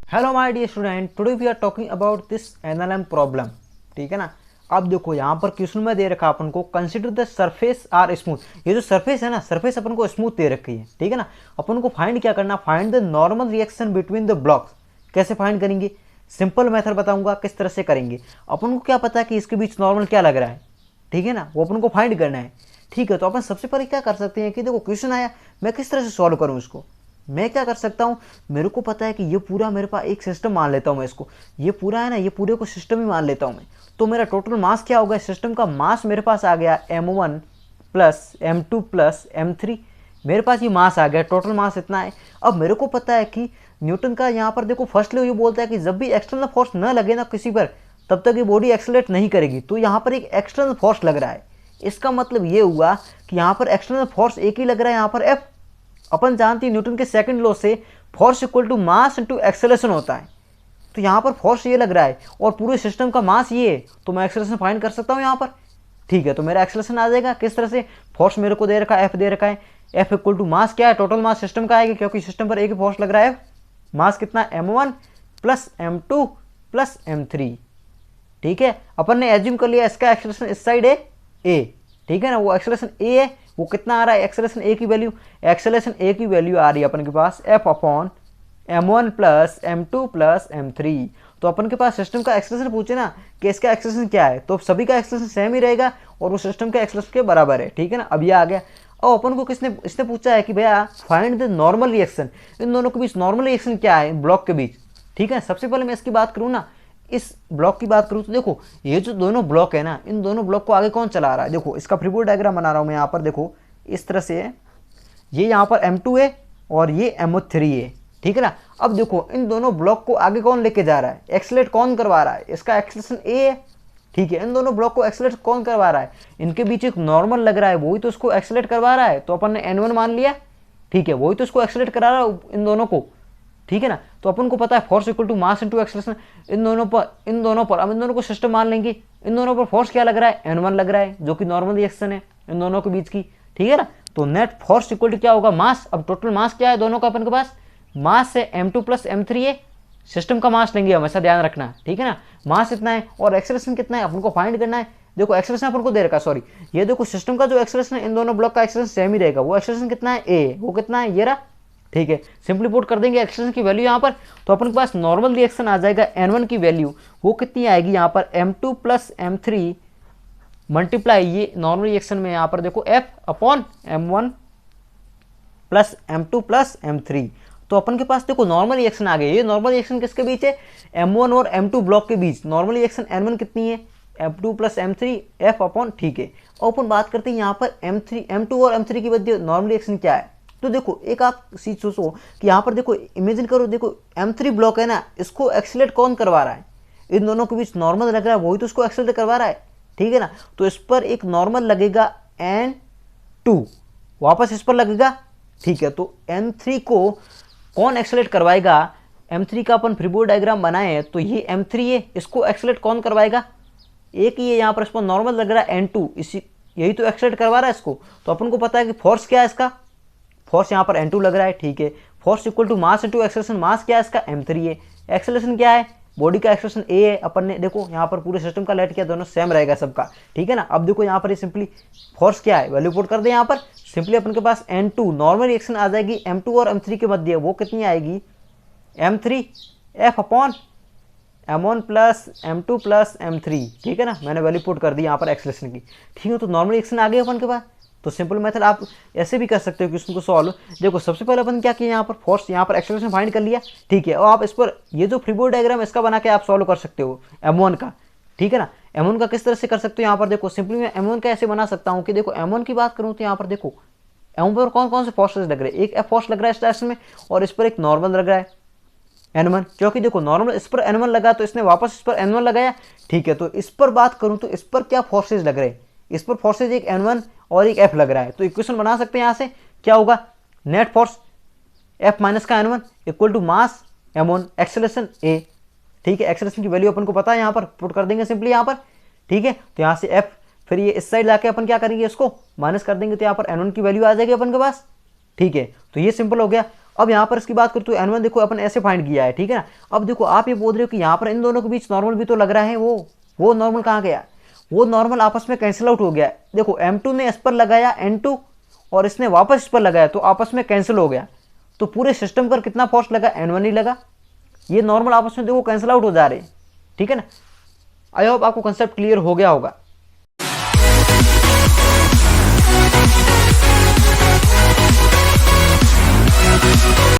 Hello my dear student, today we are talking about this NLM problem. ठीक है ना। अब देखो यहाँ पर क्वेश्चन में दे रखा अपन को, consider the surface are smooth. ये जो सरफेस है ना, सरफेस अपन को स्मूथ दे रखी है। ठीक है ना। अपन को फाइंड क्या करना, find the normal reaction between the blocks. कैसे फाइंड करेंगे, सिंपल मेथड बताऊंगा किस तरह से करेंगे। अपन को क्या पता है कि इसके बीच नॉर्मल क्या लग रहा है। ठीक है ना, वो अपन को फाइंड करना है। ठीक है, तो अपन सबसे पहले क्या कर सकते हैं कि देखो क्वेश्चन आया, मैं किस तरह से सॉल्व करूँ इसको। मैं क्या कर सकता हूँ, मेरे को पता है कि ये पूरा मेरे पास एक सिस्टम मान लेता हूँ मैं इसको। ये पूरा है ना, ये पूरे को सिस्टम ही मान लेता हूँ मैं। तो मेरा टोटल मास क्या होगा, सिस्टम का मास मेरे पास आ गया m1 plus m2 plus m3। मेरे पास ये मास आ गया, टोटल मास इतना है। अब मेरे को पता है कि न्यूटन का यहाँ पर देखो फर्स्ट लॉ ये बोलता है कि जब भी एक्सटर्नल फोर्स न लगे ना किसी पर, तब तक ये बॉडी एक्सेलरेट नहीं करेगी। तो यहाँ पर एक एक्सटर्नल फोर्स लग रहा है। इसका मतलब ये हुआ कि यहाँ पर एक्सटर्नल फोर्स एक ही लग रहा है, यहाँ पर F। अपन जानते हैं न्यूटन के सेकंड लॉ से force equal to mass into acceleration होता है। तो यहाँ पर फोर्स ये लग रहा है और पूरे सिस्टम का मास ये है, तो मैं एक्सेलरेशन फाइंड कर सकता हूँ यहाँ पर। ठीक है, तो मेरा एक्सेलरेशन आ जाएगा किस तरह से, फोर्स मेरे को दे रखा है F दे रखा है। F इक्वल टू मास क्या है, टोटल मास सिस्टम का आएगा, क्योंकि सिस्टम पर एक ही फोर्स लग रहा है F। मास कितना, m1 plus m2 plus m3। ठीक है, अपन ने एज्यूम कर लिया इसका एक्सेलरेशन इस साइड है a। ठीक है ना, वो एक्सेलरेशन a है। वो कितना आ रहा है, एक्सेलरेशन a की वैल्यू, एक्सेलरेशन a की वैल्यू आ रही है अपन के पास F upon m1 plus m2 plus m3। तो अपन के पास सिस्टम का एक्सेलरेशन पूछे ना कि इसका एक्सेलरेशन क्या है, तो सभी का एक्सेलरेशन सेम ही रहेगा और वो सिस्टम के एक्सेलरेशन के बराबर है। ठीक है ना, अब ये आ गया। और अपन को इसने पूछा है कि भैया फाइंड द नॉर्मल रिएक्शन, इन दोनों के बीच नॉर्मल रिएक्शन क्या है ब्लॉक के बीच। ठीक है, सबसे पहले मैं इसकी बात करूँ ना, इस ब्लॉक की बात करूँ तो देखो ये जो दोनों ब्लॉक है ना, इन दोनों ब्लॉक को आगे कौन चला रहा है। देखो इसका फ्री बॉडी डायग्राम बना रहा हूँ मैं यहाँ पर, देखो इस तरह से है। ये यहाँ पर m2 है और ये m3 है। ठीक है ना। अब देखो इन दोनों ब्लॉक को आगे कौन लेके जा रहा है, एक्सेलरेट कौन करवा रहा है, इसका एक्सेलरेशन a है। ठीक है, इन दोनों ब्लॉक को एक्सेलरेट कौन करवा रहा है, इनके बीच एक नॉर्मल लग रहा है, वही तो इसको एक्सेलरेट करवा रहा है। तो अपन ने n1 मान लिया। ठीक है, वही तो इसको एक्सेलरेट करा रहा है इन दोनों को। ठीक है ना, तो अपन को पता है force equal to mass into acceleration. इन दोनों पर अब इन दोनों को सिस्टम मान लेंगे। इन दोनों पर फोर्स क्या लग रहा है, n1 लग रहा है, जो कि नॉर्मल रिएक्शन है इन दोनों के बीच की। ठीक है ना, तो नेट फोर्स इक्वल टू क्या होगा, मास। अब टोटल मास क्या है दोनों का अपन के पास, मास है m2 प्लस m3 है। सिस्टम का मास लेंगे हमेशा ध्यान रखना। ठीक है ना, मास इतना है और एक्सेलरेशन कितना है अपन को फाइंड करना है। देखो एक्सेलरेशन अपन को दे रखा, सॉरी ये देखो सिस्टम का जो एक्सेलरेशन है, इन दोनों ब्लॉक का एक्सेलरेशन सेम ही रहेगा। वो एक्सेलरेशन कितना है, a, वो कितना है, ये रहा। ठीक है, सिंपली पुट कर देंगे एक्सेलरेशन की वैल्यू यहाँ पर, तो अपन के पास नॉर्मल रिएक्शन आ जाएगा n1 की वैल्यू, वो कितनी आएगी यहाँ पर m2 प्लस m3 मल्टीप्लाई ये नॉर्मल रिएक्शन में यहाँ पर देखो F upon m1 plus m2 plus m3। तो अपन के पास देखो नॉर्मल रिएक्शन आ गई। ये नॉर्मल रिएक्शन किसके बीच है, m1 और m2 ब्लॉक के बीच। नॉर्मल रिएक्शन n1 कितनी है, m2 plus m3 F upon. ठीक है, और अपन बात करते हैं यहाँ पर m2 और m3 की वजह नॉर्मल रिएक्शन क्या है। तो देखो एक आप चीज सोचो कि यहाँ पर देखो इमेजिन करो, देखो m3 ब्लॉक है ना, इसको एक्सेलरेट कौन करवा रहा है, इन दोनों के बीच नॉर्मल लग रहा है, वही तो इसको एक्सेलरेट करवा रहा है। ठीक है ना, तो इस पर एक नॉर्मल लगेगा n2, वापस इस पर लगेगा। ठीक है, तो m3 को कौन एक्सेलरेट करवाएगा, m3 का अपन फ्री बॉडी डायग्राम बनाए तो ये m3 है, इसको एक्सेलरेट कौन करवाएगा, एक ही है यहाँ पर, इस पर नॉर्मल लग रहा है n2, इसी यही तो एक्सेलरेट करवा रहा है इसको। तो अपन को पता है कि फोर्स क्या है इसका, फोर्स यहाँ पर n2 लग रहा है। ठीक है, force equal to mass into acceleration, mass क्या है इसका m3 है, एक्सेलरेशन क्या है, बॉडी का एक्सेलरेशन a है। अपन ने देखो यहाँ पर पूरे सिस्टम का लेट किया, दोनों सेम रहेगा सबका। ठीक है ना, अब देखो यहाँ पर सिंपली फोर्स क्या है, वैल्यू पुट कर दे यहाँ पर। सिंपली अपन के पास n2 नॉर्मल रिएक्शन आ जाएगी m2 और m3 के मध्य, वो कितनी आएगी m3 F upon m1 plus m2 plus m3। ठीक है ना, मैंने वैल्यू पुट कर दी यहाँ पर एक्सेलरेशन की। ठीक है, तो नॉर्मल रिएक्शन आ गई अपन के पास। तो सिंपल मेथड आप ऐसे भी कर सकते हो क्वेश्चन को सॉल्व। देखो सबसे पहले अपन क्या किया, यहाँ पर फोर्स, यहाँ पर एक्सेलरेशन फाइंड कर लिया। ठीक है, और आप इस पर ये जो फ्री बॉडी डायग्राम इसका बना के आप सॉल्व कर सकते हो m1 का। ठीक है ना, m1 का किस तरह से कर सकते हो, यहाँ पर देखो सिंपली मैं m1 का ऐसे बना सकता हूँ कि देखो m1 की बात करूँ तो यहाँ पर देखो m1 पर कौन कौन से फोर्सेज लग रहे हैं, एक F फोर्स लग रहा है इस डायरेक्शन में और इस पर एक नॉर्मल लग रहा है n1, क्योंकि देखो नॉर्मल इस पर n1 लगा तो इसने वापस इस पर n1 लगाया। ठीक है, तो इस पर बात करूं तो इस पर क्या फोर्सेज लग रहे हैं, इस पर फोर्सेज एक n1 और एक F लग रहा है। तो इक्वेशन बना सकते हैं यहाँ से, क्या होगा, नेट फोर्स F माइनस का n1 equal to mass m1 acceleration a। ठीक है, एक्सेलरेशन की वैल्यू अपन को पता है, यहाँ पर पुट कर देंगे सिंपली यहाँ पर। ठीक है, तो यहाँ से F, फिर ये इस साइड लाके अपन क्या करेंगे, इसको माइनस कर देंगे, तो यहाँ पर n1 की वैल्यू आ जाएगी अपन के पास। ठीक है, तो ये सिंपल हो गया। अब यहाँ पर इसकी बात करूँ तो N1 देखो अपन ऐसे फाइंड किया है, ठीक है ना। अब देखो आप ये बोल रहे हो कि यहाँ पर इन दोनों के बीच नॉर्मल भी तो लग रहा है, वो नॉर्मल कहाँ गया, वो नॉर्मल आपस में कैंसिल आउट हो गया। देखो M2 ने इस पर लगाया N2 और इसने वापस इस पर लगाया, तो आपस में कैंसिल हो गया। तो पूरे सिस्टम पर कितना फोर्स लगा, N1 ही लगा। ये नॉर्मल आपस में देखो कैंसिल आउट हो जा रहे हैं, ठीक है ना। आई होप आपको कंसेप्ट क्लियर हो गया होगा।